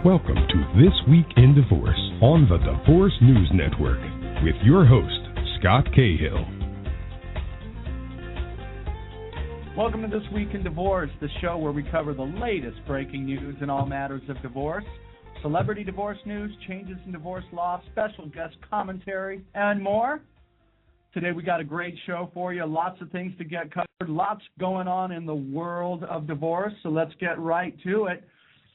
Welcome to This Week in Divorce on the Divorce News Network with your host, Scott Cahill. Welcome to This Week in Divorce, the show where we cover the latest breaking news in all matters of divorce, celebrity divorce news, changes in divorce law, special guest commentary, and more. Today we got a great show for you, lots of things to get covered, lots going on in the world of divorce, so let's get right to it.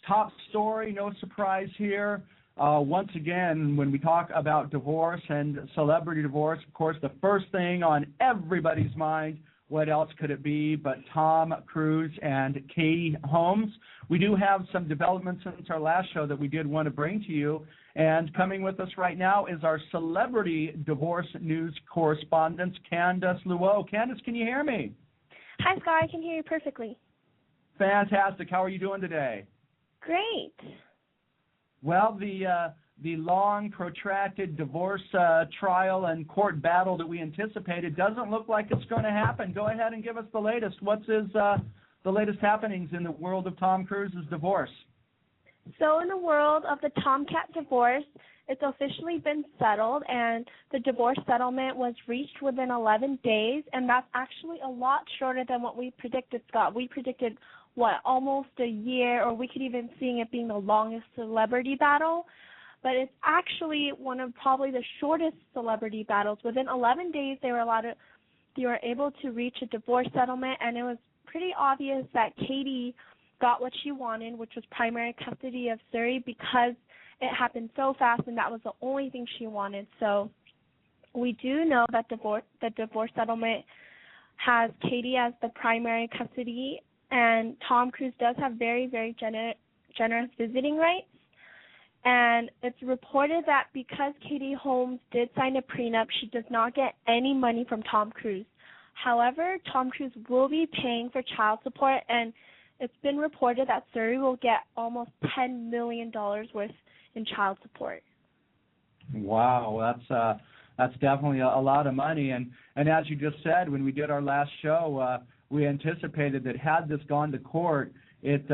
Top story, no surprise here. Once again, when we talk about divorce and celebrity divorce, of course, the first thing on everybody's mind, what else could it be but Tom Cruise and Katy Holmes? We do have some developments since our last show that we did want to bring to you. And coming with us right now is our celebrity divorce news correspondent, Candace Luo. Candace, can you hear me? Hi, Scott. I can hear you perfectly. Fantastic. How are you doing today? Great. Well, the long, protracted divorce trial and court battle that we anticipated doesn't look like it's going to happen. Go ahead and give us the latest. What's the latest happenings in the world of Tom Cruise's divorce? So in the world of the Tomcat divorce, it's officially been settled, and the divorce settlement was reached within 11 days, and that's actually a lot shorter than what we predicted, Scott. We predicted, almost a year, or we could even see it being the longest celebrity battle. But it's actually one of probably the shortest celebrity battles. Within 11 days, they were able to reach a divorce settlement, and it was pretty obvious that Katy got what she wanted, which was primary custody of Surrey, because it happened so fast, and that was the only thing she wanted. So we do know that the divorce settlement has Katy as the primary custody, and Tom Cruise does have very, very generous visiting rights. And it's reported that because Katy Holmes did sign a prenup, she does not get any money from Tom Cruise. However, Tom Cruise will be paying for child support, and it's been reported that Surrey will get almost $10 million worth in child support. Wow, that's definitely a lot of money. And as you just said, when we did our last show, we anticipated that had this gone to court, it,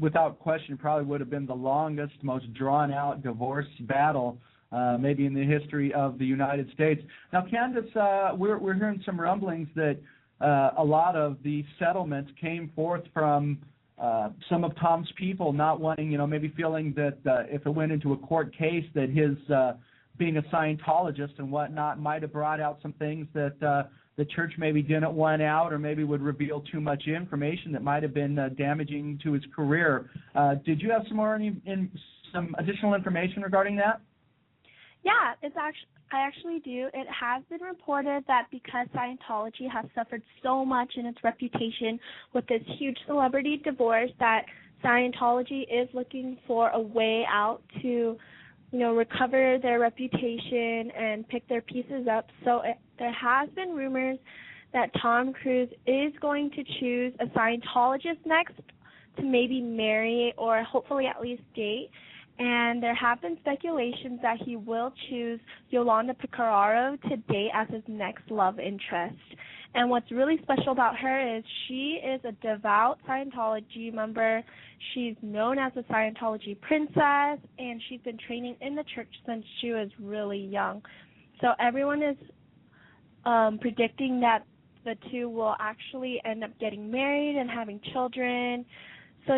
without question, probably would have been the longest, most drawn-out divorce battle maybe in the history of the United States. Now, Candace, we're hearing some rumblings that a lot of the settlements came forth from some of Tom's people not wanting, maybe feeling that if it went into a court case that his being a Scientologist and whatnot might have brought out some things that the church maybe didn't want out, or maybe would reveal too much information that might have been damaging to his career. Did you have some additional information regarding that? Yeah, I actually do. It has been reported that because Scientology has suffered so much in its reputation with this huge celebrity divorce, that Scientology is looking for a way out to, recover their reputation and pick their pieces up. So there has been rumors that Tom Cruise is going to choose a Scientologist next to maybe marry or hopefully at least date. And there have been speculations that he will choose Yolanda Pecoraro to date as his next love interest. And what's really special about her is she is a devout Scientology member. She's known as a Scientology princess, and she's been training in the church since she was really young. So everyone is predicting that the two will actually end up getting married and having children. So,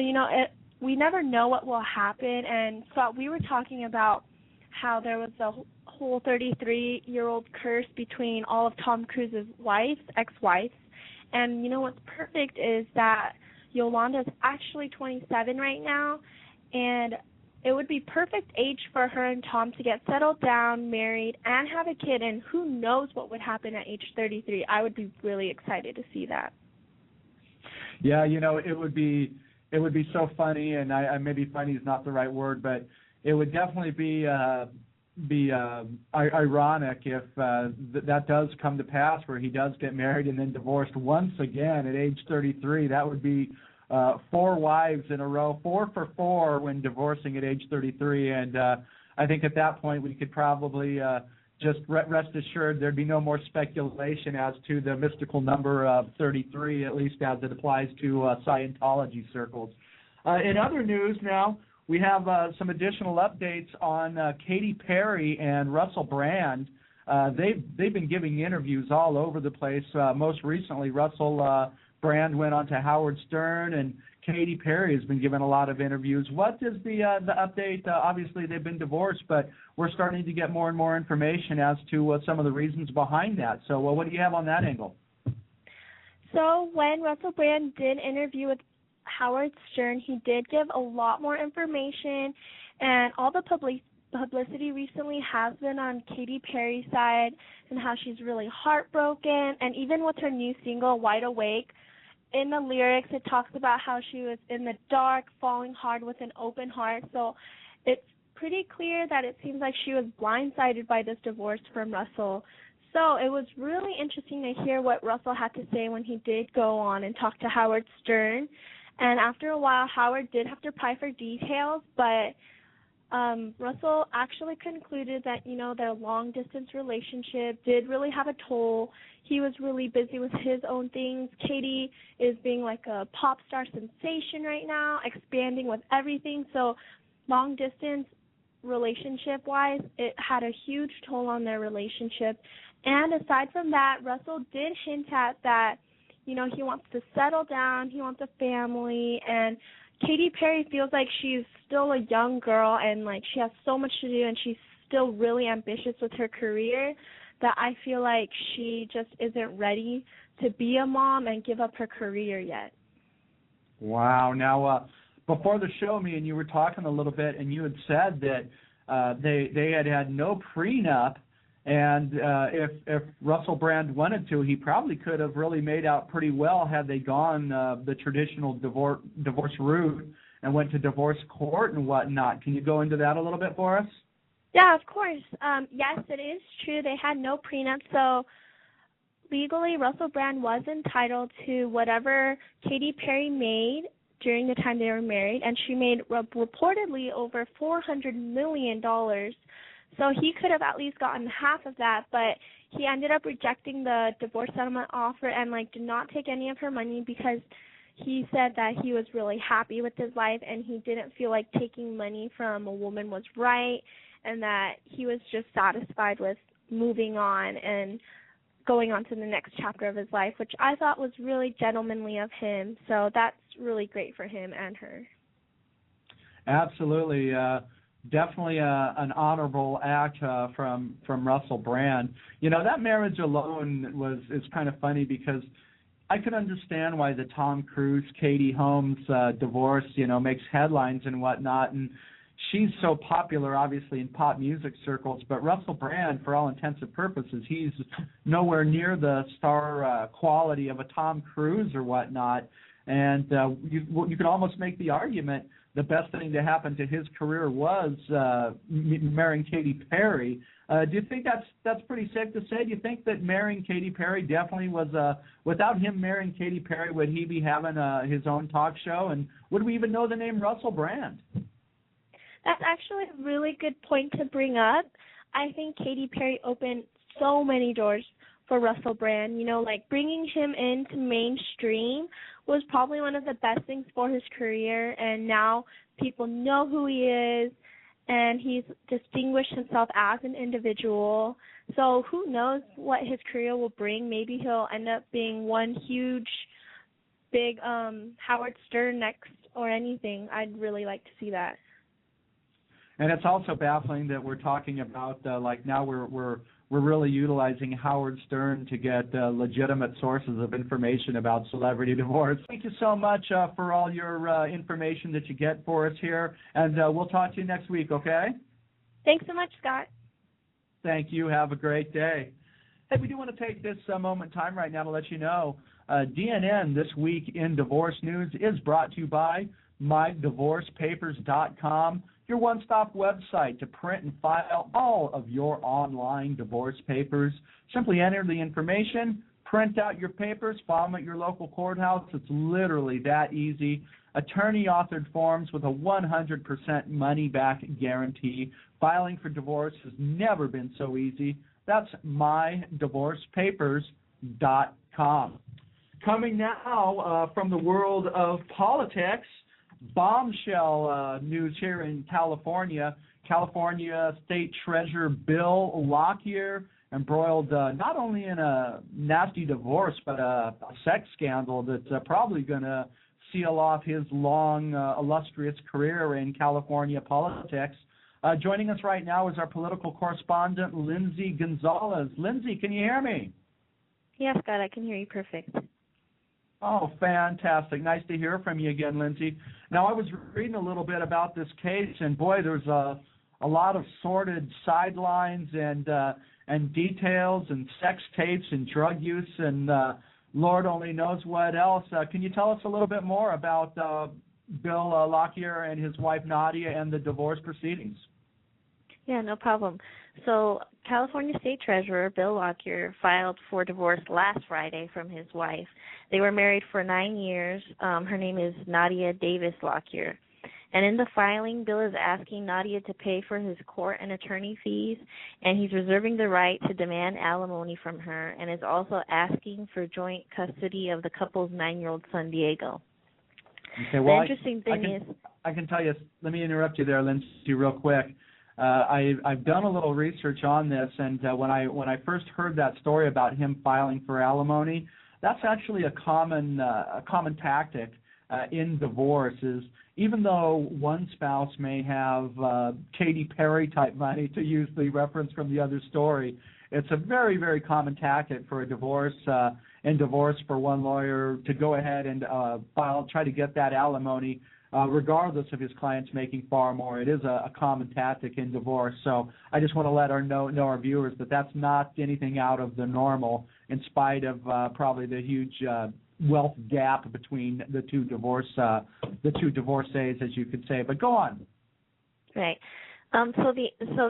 we never know what will happen. And Scott, we were talking about how there was a whole 33-year-old curse between all of Tom Cruise's ex-wives. And what's perfect is that Yolanda's actually 27 right now, and it would be perfect age for her and Tom to get settled down, married, and have a kid. And who knows what would happen at age 33. I would be really excited to see that. Yeah, it would be so funny, and maybe funny is not the right word, but it would definitely be ironic if that does come to pass, where he does get married and then divorced once again at age 33. That would be 4 wives in a row, 4 for 4 when divorcing at age 33. And I think at that point we could probably just rest assured there'd be no more speculation as to the mystical number of 33, at least as it applies to Scientology circles. In other news now, we have some additional updates on Katy Perry and Russell Brand. They've been giving interviews all over the place. Most recently, Russell Brand went on to Howard Stern, and Katy Perry has been giving a lot of interviews. What is the update? Obviously, they've been divorced, but we're starting to get more and more information as to some of the reasons behind that. So what do you have on that angle? So when Russell Brand did interview with Howard Stern, he did give a lot more information, and all the publicity recently has been on Katy Perry's side and how she's really heartbroken. And even with her new single, Wide Awake, in the lyrics it talks about how she was in the dark, falling hard with an open heart. So it's pretty clear that it seems like she was blindsided by this divorce from Russell. So it was really interesting to hear what Russell had to say when he did go on and talk to Howard Stern. And after a while, Howard did have to pry for details, but Russell actually concluded that, their long-distance relationship did really have a toll. He was really busy with his own things. Katy is being like a pop star sensation right now, expanding with everything. So long-distance relationship-wise, it had a huge toll on their relationship. And aside from that, Russell did hint at that, he wants to settle down, he wants a family, and Katy Perry feels like she's still a young girl and like she has so much to do, and she's still really ambitious with her career, that I feel like she just isn't ready to be a mom and give up her career yet. Wow. Now, before the show, me and you were talking a little bit, and you had said that they had no prenup, and if Russell Brand wanted to, he probably could have really made out pretty well had they gone the traditional divorce route and went to divorce court and whatnot. Can you go into that a little bit for us? Yeah, of course. Yes, it is true. They had no prenup, so legally Russell Brand was entitled to whatever Katy Perry made during the time they were married, and she made reportedly over $400 million. So he could have at least gotten half of that, but he ended up rejecting the divorce settlement offer and did not take any of her money because he said that he was really happy with his life and he didn't feel like taking money from a woman was right, and that he was just satisfied with moving on and going on to the next chapter of his life, which I thought was really gentlemanly of him. So that's really great for him and her. Absolutely. Definitely an honorable act from Russell Brand. That marriage alone is kind of funny because I could understand why the Tom Cruise, Katie Holmes divorce, makes headlines and whatnot. And she's so popular, obviously, in pop music circles. But Russell Brand, for all intents and purposes, he's nowhere near the star quality of a Tom Cruise or whatnot. And you could almost make the argument the best thing to happen to his career was marrying Katy Perry. Do you think that's pretty safe to say? Do you think that marrying Katy Perry definitely was without him marrying Katy Perry, would he be having his own talk show? And would we even know the name Russell Brand? That's actually a really good point to bring up. I think Katy Perry opened so many doors for Russell Brand. Bringing him into mainstream was probably one of the best things for his career, and now people know who he is, and he's distinguished himself as an individual. So who knows what his career will bring. Maybe he'll end up being one huge, big Howard Stern next or anything. I'd really like to see that. And it's also baffling that we're talking about now we're really utilizing Howard Stern to get legitimate sources of information about celebrity divorce. Thank you so much for all your information that you get for us here, and we'll talk to you next week, okay? Thanks so much, Scott. Thank you. Have a great day. Hey, we do want to take this moment in time right now to let you know DNN This Week in Divorce News is brought to you by MyDivorcePapers.com, your one-stop website to print and file all of your online divorce papers. Simply enter the information, print out your papers, file them at your local courthouse. It's literally that easy. Attorney-authored forms with a 100% money-back guarantee. Filing for divorce has never been so easy. That's MyDivorcePapers.com. Coming now from the world of politics, bombshell news here in California. California State Treasurer Bill Lockyer embroiled not only in a nasty divorce, but a sex scandal that's probably going to seal off his long, illustrious career in California politics. Joining us right now is our political correspondent, Lindsay Gonzalez. Lindsay, can you hear me? Yes, Scott, I can hear you perfect. Oh, fantastic. Nice to hear from you again, Lindsay. Now, I was reading a little bit about this case, and boy, there's a lot of sordid sidelines and details and sex tapes and drug use and Lord only knows what else. Can you tell us a little bit more about Bill Lockyer and his wife Nadia and the divorce proceedings? Yeah, no problem. So California State Treasurer Bill Lockyer filed for divorce last Friday from his wife. They were married for 9 years. Her name is Nadia Davis Lockyer. And in the filing, Bill is asking Nadia to pay for his court and attorney fees, and he's reserving the right to demand alimony from her, and is also asking for joint custody of the couple's 9-year-old son, Diego. Okay, well, the interesting thing is... I can tell you, let me interrupt you there, Lindsay, real quick. I've done a little research on this, and when I first heard that story about him filing for alimony, that's actually a common tactic in divorce. Is even though one spouse may have Katy Perry type money, to use the reference from the other story, it's a very, very common tactic for a divorce for one lawyer to go ahead and try to get that alimony. Regardless of his clients making far more. It is a common tactic in divorce. So I just want to let know our viewers that that's not anything out of the normal, in spite of probably the huge wealth gap between the two divorcees, as you could say. But go on. Right. So the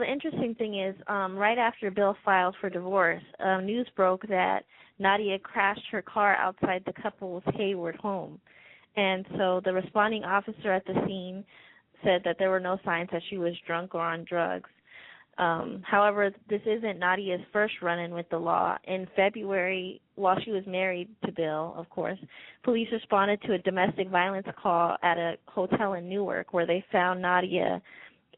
interesting thing is, right after Bill filed for divorce, news broke that Nadia crashed her car outside the couple's Hayward home. And so the responding officer at the scene said that there were no signs that she was drunk or on drugs. However, this isn't Nadia's first run-in with the law. In February, while she was married to Bill, of course, police responded to a domestic violence call at a hotel in Newark where they found Nadia,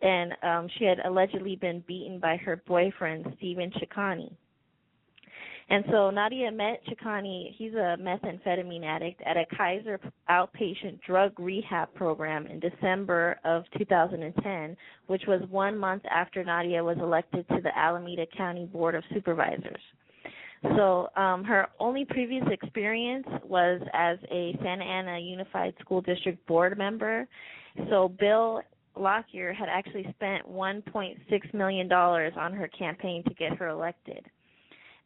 and she had allegedly been beaten by her boyfriend, Stephen Ciccone. And so Nadia met Ciccone, he's a methamphetamine addict, at a Kaiser outpatient drug rehab program in December of 2010, which was 1 month after Nadia was elected to the Alameda County Board of Supervisors. So her only previous experience was as a Santa Ana Unified School District board member. So Bill Lockyer had actually spent $1.6 million on her campaign to get her elected.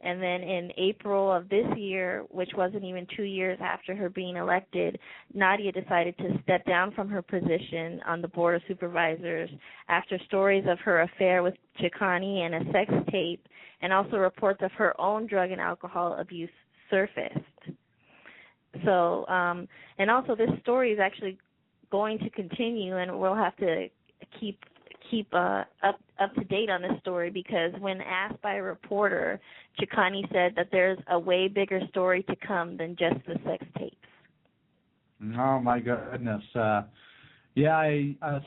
And then in April of this year, which wasn't even 2 years after her being elected, Nadia decided to step down from her position on the Board of Supervisors after stories of her affair with Ciccone and a sex tape, and also reports of her own drug and alcohol abuse surfaced. So, and also this story is actually going to continue, and we'll have to keep up to date on this story, because when asked by a reporter, Ciccone said that there's a way bigger story to come than just the sex tapes. Oh my goodness!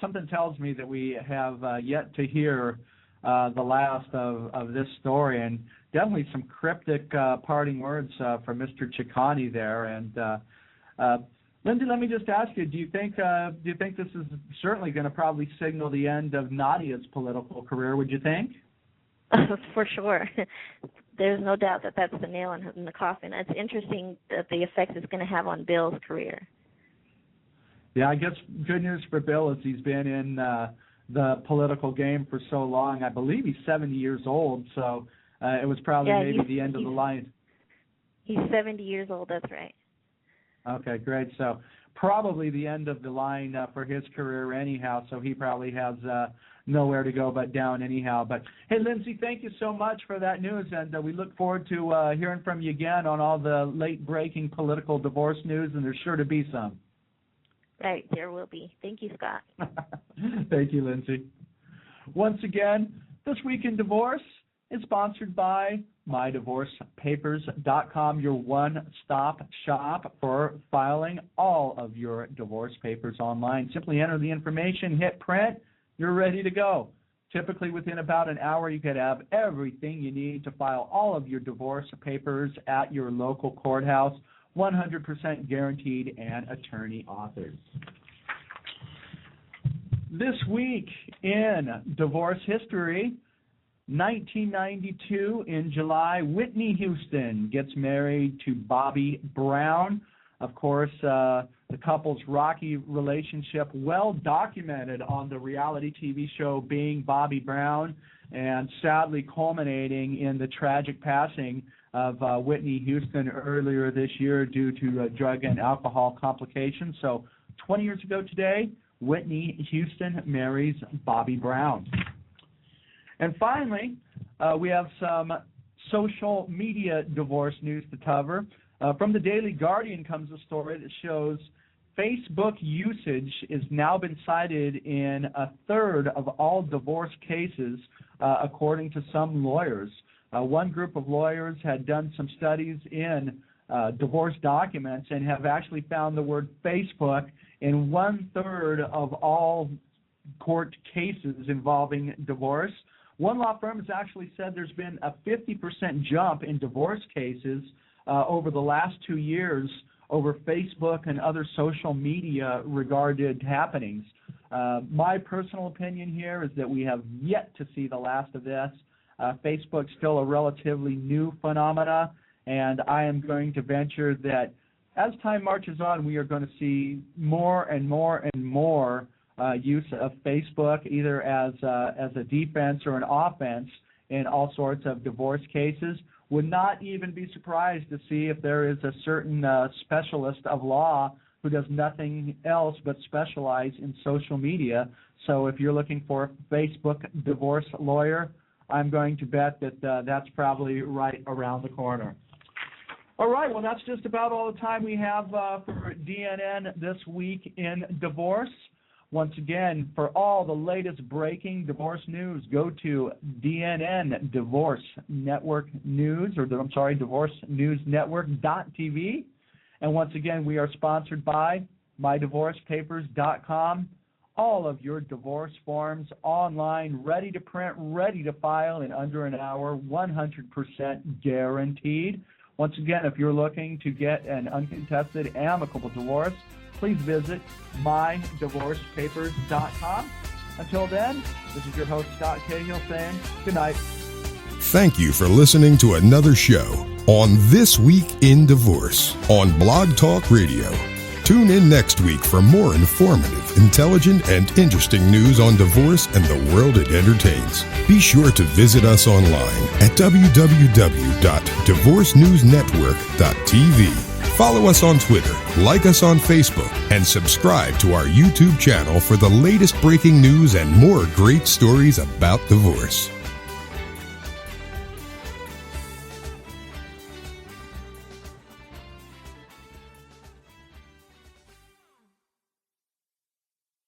Something tells me that we have yet to hear the last of this story, and definitely some cryptic parting words from Mr. Ciccone there. And Lindsay, let me just ask you: do you think this is certainly going to probably signal the end of Nadia's political career? Would you think? For sure. There's no doubt that that's the nail in the coffin. It's interesting that the effect it's going to have on Bill's career. Yeah, I guess good news for Bill is he's been in the political game for so long. I believe he's 70 years old, so it was probably maybe the end of the line. He's 70 years old, that's right. Okay, great. So probably the end of the line for his career anyhow, so he probably has nowhere to go but down anyhow. But, hey, Lindsay, thank you so much for that news, and we look forward to hearing from you again on all the late-breaking political divorce news, and there's sure to be some. Right, there will be. Thank you, Scott. Thank you, Lindsay. Once again, This Week in Divorce is sponsored by MyDivorcePapers.com, your one-stop shop for filing all of your divorce papers online. Simply enter the information, hit print, you're ready to go. Typically within about an hour, you could have everything you need to file all of your divorce papers at your local courthouse, 100% guaranteed and attorney authored. This week in divorce history, 1992 in July, Whitney Houston gets married to Bobby Brown. Of course, the couple's rocky relationship well documented on the reality TV show Being Bobby Brown, and sadly culminating in the tragic passing of Whitney Houston earlier this year due to drug and alcohol complications. So 20 years ago today, Whitney Houston marries Bobby Brown. And finally, we have some social media divorce news to cover. From the Daily Guardian comes a story that shows Facebook usage has now been cited in a third of all divorce cases, according to some lawyers. One group of lawyers had done some studies in divorce documents and have actually found the word Facebook in 1/3 of all court cases involving divorce. One law firm has actually said there's been a 50% jump in divorce cases over the last 2 years over Facebook and other social media regarded happenings. My personal opinion here is that we have yet to see the last of this. Facebook's still a relatively new phenomena, and I am going to venture that as time marches on, we are going to see more and more and more use of Facebook, either as a defense or an offense in all sorts of divorce cases. Would not even be surprised to see if there is a certain specialist of law who does nothing else but specialize in social media. So if you're looking for a Facebook divorce lawyer, I'm going to bet that that's probably right around the corner. All right, well, that's just about all the time we have for DNN this week in divorce. Once again, for all the latest breaking divorce news, go to DNN Divorce Network News, divorcenewsnetwork.tv. And once again, we are sponsored by MyDivorcePapers.com. All of your divorce forms online, ready to print, ready to file in under an hour, 100% guaranteed. Once again, if you're looking to get an uncontested, amicable divorce, please visit MyDivorcePapers.com. Until then, this is your host, Scott Cahill, saying good night. Thank you for listening to another show on This Week in Divorce on Blog Talk Radio. Tune in next week for more informative, intelligent, and interesting news on divorce and the world it entertains. Be sure to visit us online at www.divorcenewsnetwork.tv. Follow us on Twitter, like us on Facebook, and subscribe to our YouTube channel for the latest breaking news and more great stories about divorce.